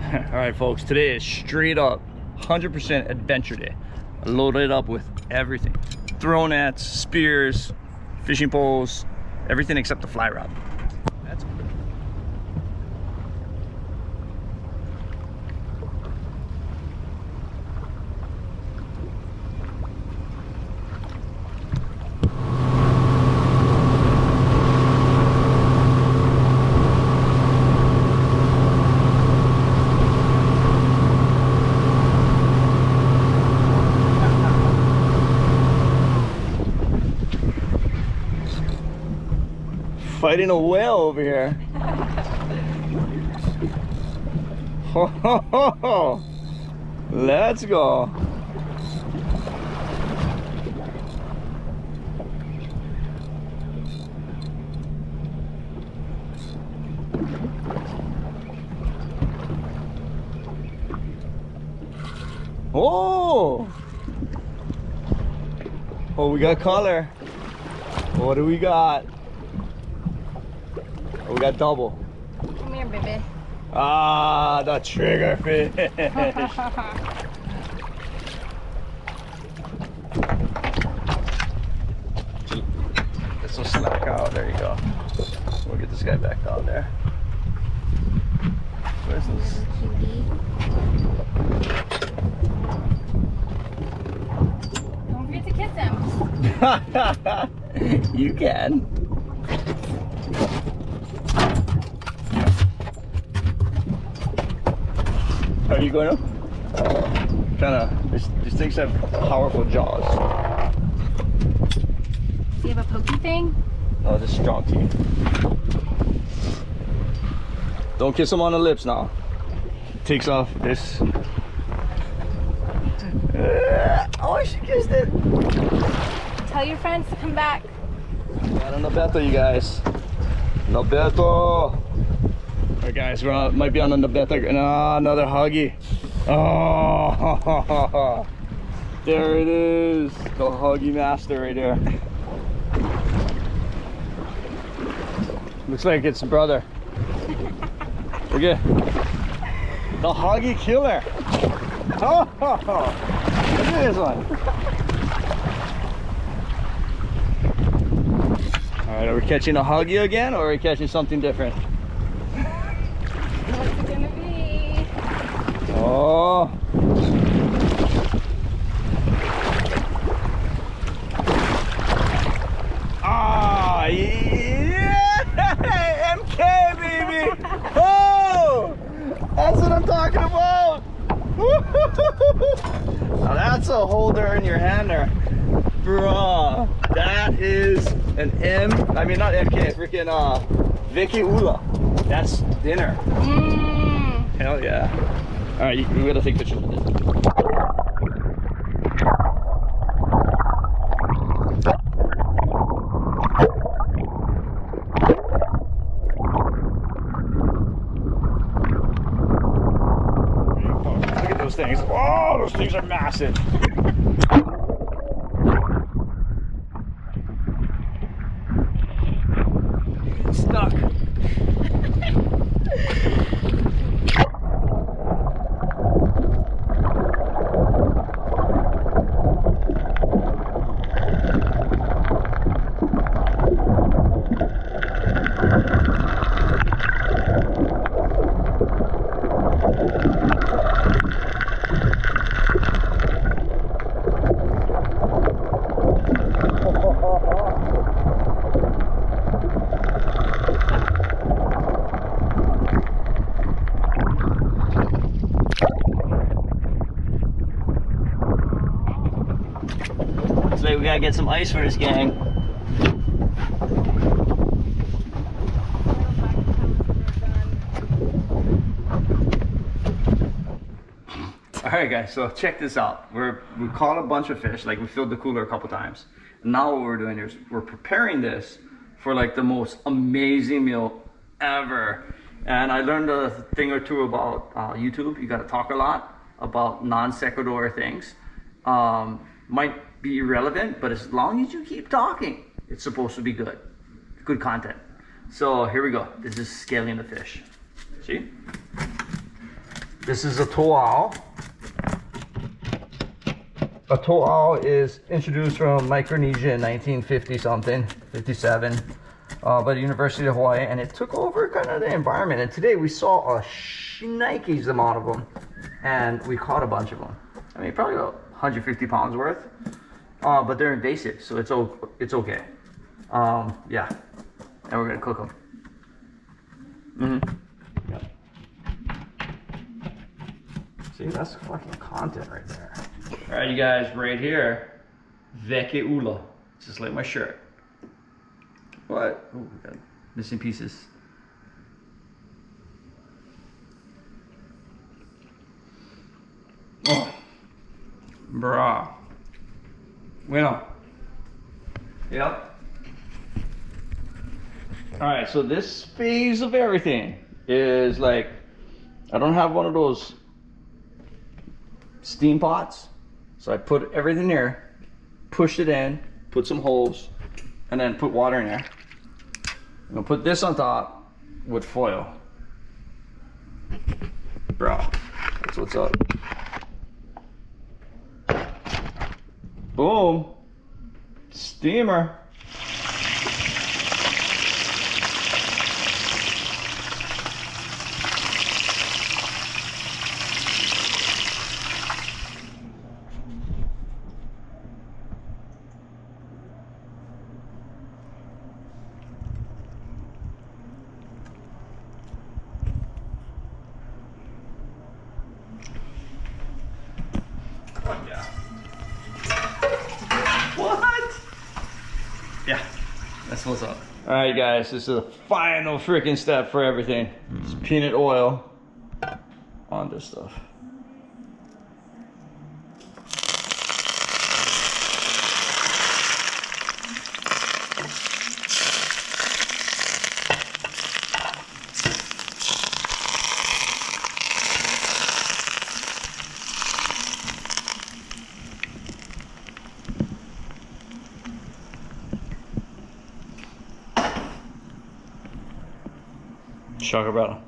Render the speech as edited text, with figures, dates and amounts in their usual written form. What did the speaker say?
All right, folks, today is straight up 100% adventure day. I loaded it up with everything. Throw nets, spears, fishing poles, everything except the fly rod. That's good. Fighting a whale over here. Ho, ho, ho, ho. Let's go. Oh, oh, we got color. What do we got? Oh, we got double. Come here, baby. Ah, the trigger fish. This will slack out. There you go. We'll get this guy back down there. Where's this? Don't forget to kiss him. You can. Are you going to? These things have powerful jaws. Do you have a pokey thing? Oh, this strong teeth. Don't kiss him on the lips now. Takes off this. Oh, she kissed it. Tell your friends to come back. Got an Nabeto, you guys. Nabeto. Alright guys, we might be on the Nabeto. Another huggy. Oh, there it is. The huggy master right there. Looks like it's brother. Look at the huggy killer. Oh, look at this one. Alright, are we catching a huggy again or are we catching something different? What's it gonna be? Oh. Ah, yeah! MK, baby! Oh! That's what I'm talking about! Now that's a holder in your hand there. Bruh, that is an not MK, freaking Vicky Ula. That's dinner. Hell yeah. Alright, we gotta take pictures of this. Look at those things. Oh, those things are massive. Stuck. So we gotta get some ice for this gang. Alright guys, so check this out. We caught a bunch of fish, like we filled the cooler a couple times. And now what we're doing is we're preparing this for like the most amazing meal ever. And I learned a thing or two about YouTube. You gotta talk a lot about non sequitur things. Might be irrelevant, but as long as you keep talking, it's supposed to be good content. So here we go. This is scaling the fish. See? This is a Toau. A Toau is introduced from Micronesia in 1950 something, 57, by the University of Hawaii, and it took over kind of the environment. And today we saw a shnikes amount of them, and we caught a bunch of them. I mean, probably about 150 pounds worth, but they're invasive, so it's okay. Yeah, and we're gonna cook them. Yep. See, that's fucking content right there. All right, you guys, right here, veke ula, just like my shirt. What? Oh, we got missing pieces. Oh, brah. Bueno. Yep. All right, so this phase of everything is like, I don't have one of those steam pots. So I put everything there, pushed it in, put some holes, and then put water in there. I'm gonna put this on top with foil. Bro, that's what's up. Boom, steamer. Yeah. What? Yeah, that's what's up. All right, guys, this is the final freaking step for everything. It's peanut oil on this stuff. Shaka brother.